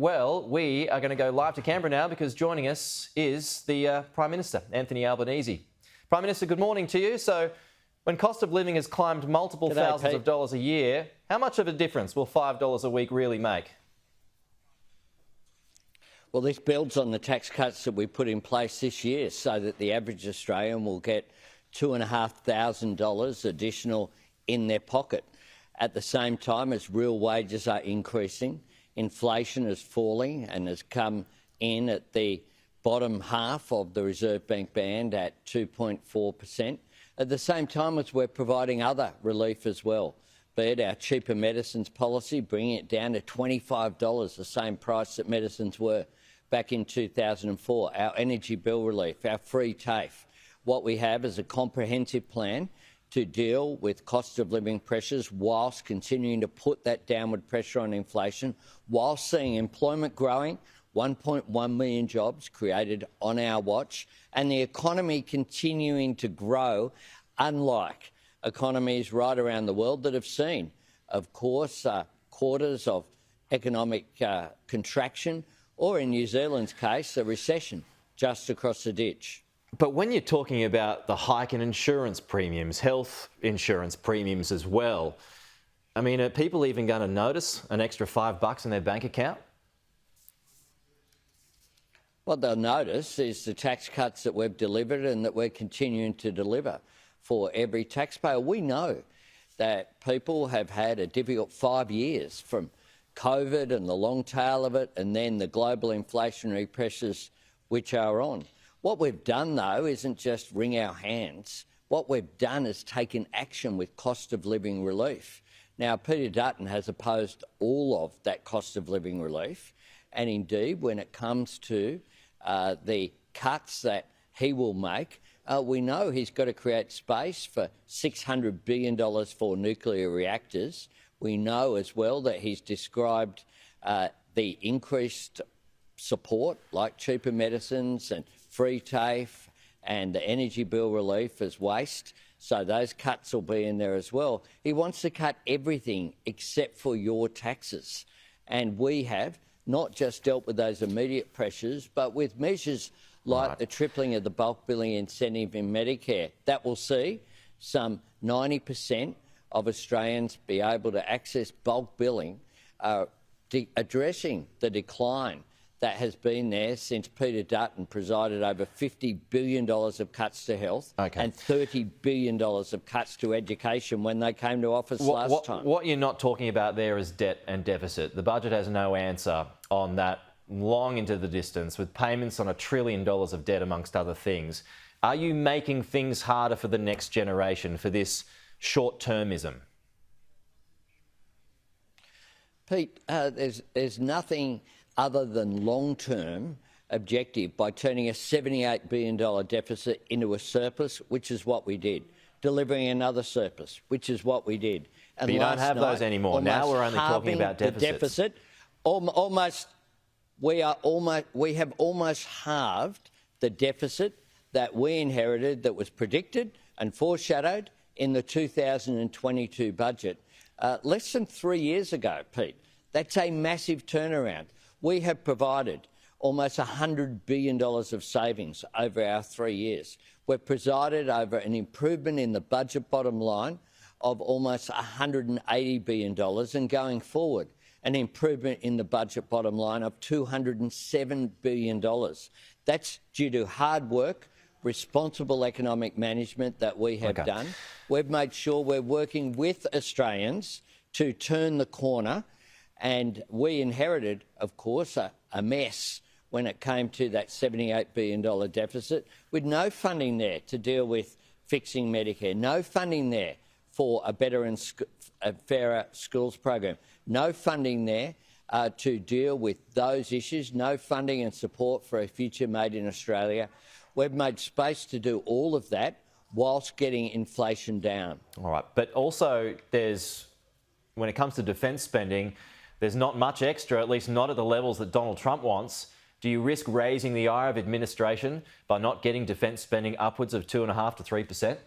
Well, we are going to go live to Canberra now because joining us is the Prime Minister, Anthony Albanese. Prime Minister, good morning to you. So, when cost of living has climbed multiple thousands of dollars a year, how much of a difference will $5 a week really make? Well, this builds on the tax cuts that we put in place this year so that the average Australian will get $2,500 additional in their pocket. At the same time as real wages are increasing, inflation is falling and has come in at the bottom half of the Reserve Bank band at 2.4%. At the same time as we're providing other relief as well, be it our cheaper medicines policy, bringing it down to $25, the same price that medicines were back in 2004, our energy bill relief, our free Tafe. What we have is a comprehensive plan to deal with cost of living pressures whilst continuing to put that downward pressure on inflation, whilst seeing employment growing, 1.1 million jobs created on our watch, and the economy continuing to grow, unlike economies right around the world that have seen, of course, quarters of economic contraction, or in New Zealand's case, a recession just across the ditch. But when you're talking about the hike in insurance premiums, health insurance premiums as well, I mean, are people even going to notice an extra $5 in their bank account? What they'll notice is the tax cuts that we've delivered and that we're continuing to deliver for every taxpayer. We know that people have had a difficult 5 years from COVID and the long tail of it, and then the global inflationary pressures which are on. What we've done, though, isn't just wring our hands. What we've done is taken action with cost of living relief. Now, Peter Dutton has opposed all of that cost of living relief, and indeed, when it comes to the cuts that he will make, we know he's got to create space for $600 billion for nuclear reactors. We know as well that he's described the increased support, like cheaper medicines and free Tafe and the energy bill relief as waste. So those cuts will be in there as well. He wants to cut everything except for your taxes. And we have not just dealt with those immediate pressures, but with measures like the tripling of the bulk billing incentive in Medicare. That will see some 90% of Australians be able to access bulk billing, addressing the decline that has been there since Peter Dutton presided over $50 billion of cuts to health and $30 billion of cuts to education when they came to office last time. What you're not talking about there is debt and deficit. The budget has no answer on that long into the distance, with payments on $1 trillion of debt, amongst other things. Are you making things harder for the next generation for this short-termism? Pete, there's nothing other than long-term objective by turning a $78 billion deficit into a surplus, which is what we did, delivering another surplus, which is what we did. And but you don't have those anymore. Now we're only talking about deficits. We have almost halved the deficit that we inherited, that was predicted and foreshadowed in the 2022 budget. Less than 3 years ago, Pete. That's a massive turnaround. We have provided almost $100 billion of savings over our 3 years. We've presided over an improvement in the budget bottom line of almost $180 billion, and going forward, an improvement in the budget bottom line of $207 billion. That's due to hard work, responsible economic management that we have done. We've made sure we're working with Australians to turn the corner, and we inherited, of course, a mess when it came to that $78 billion deficit, with no funding there to deal with fixing Medicare, no funding there for a better and fairer schools program, no funding there to deal with those issues, no funding and support for a future made in Australia. We've made space to do all of that whilst getting inflation down. All right, but also when it comes to defence spending, there's not much extra, at least not at the levels that Donald Trump wants. Do you risk raising the ire of administration by not getting defence spending upwards of 2.5% to 3%?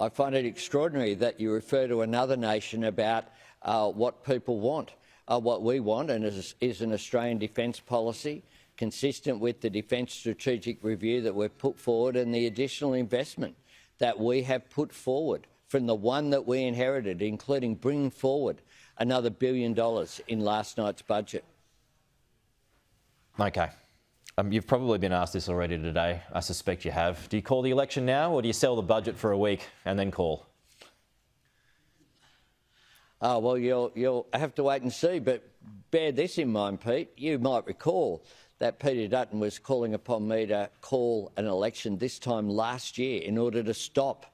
I find it extraordinary that you refer to another nation about what people want. what we want, and is an Australian defence policy consistent with the Defence Strategic Review that we've put forward and the additional investment that we have put forward from the one that we inherited, including bringing forward another $1 billion in last night's budget. Okay. You've probably been asked this already today. I suspect you have. Do you call the election now, or do you sell the budget for a week and then call? Oh, well, you'll have to wait and see, but bear this in mind, Pete. You might recall that Peter Dutton was calling upon me to call an election this time last year in order to stop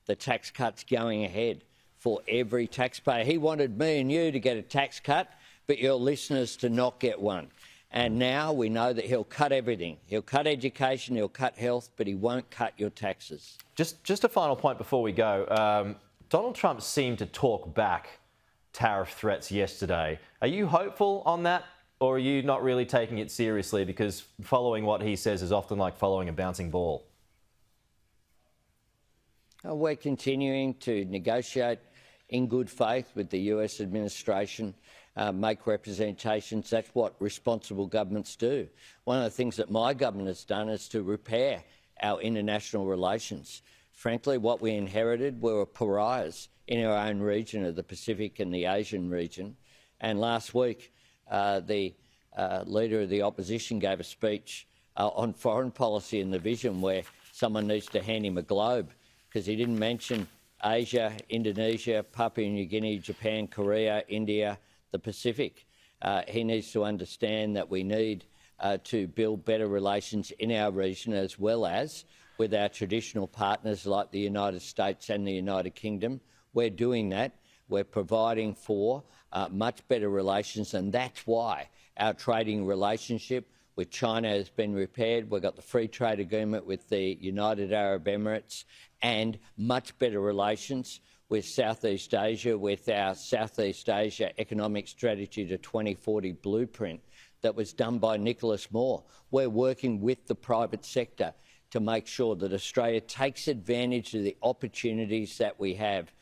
the tax cuts going ahead for every taxpayer. He wanted me and you to get a tax cut, but your listeners to not get one. And now we know that he'll cut everything. He'll cut education, he'll cut health, but he won't cut your taxes. Just a final point before we go. Donald Trump seemed to talk back tariff threats yesterday. Are you hopeful on that, or are you not really taking it seriously, because following what he says is often like following a bouncing ball? We're continuing to negotiate in good faith with the US administration, make representations. That's what responsible governments do. One of the things that my government has done is to repair our international relations. Frankly, what we inherited were pariahs in our own region of the Pacific and the Asian region. And last week, the Leader of the Opposition gave a speech on foreign policy and the vision, where someone needs to hand him a globe, because he didn't mention Asia, Indonesia, Papua New Guinea, Japan, Korea, India, the Pacific. He needs to understand that we need to build better relations in our region, as well as with our traditional partners like the United States and the United Kingdom. We're doing that. We're providing for much better relations, and that's why our trading relationship with China has been repaired. We've got the free trade agreement with the United Arab Emirates, and much better relations with Southeast Asia, with our Southeast Asia Economic Strategy to 2040 blueprint that was done by Nicholas Moore. We're working with the private sector to make sure that Australia takes advantage of the opportunities that we have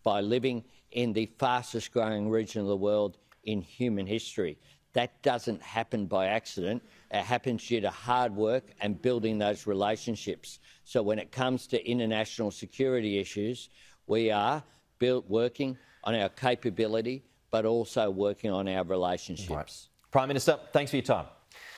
by living in the fastest growing region of the world in human history. That doesn't happen by accident. It happens due to hard work and building those relationships. So when it comes to international security issues, we are working on our capability, but also working on our relationships. Right. Prime Minister, thanks for your time.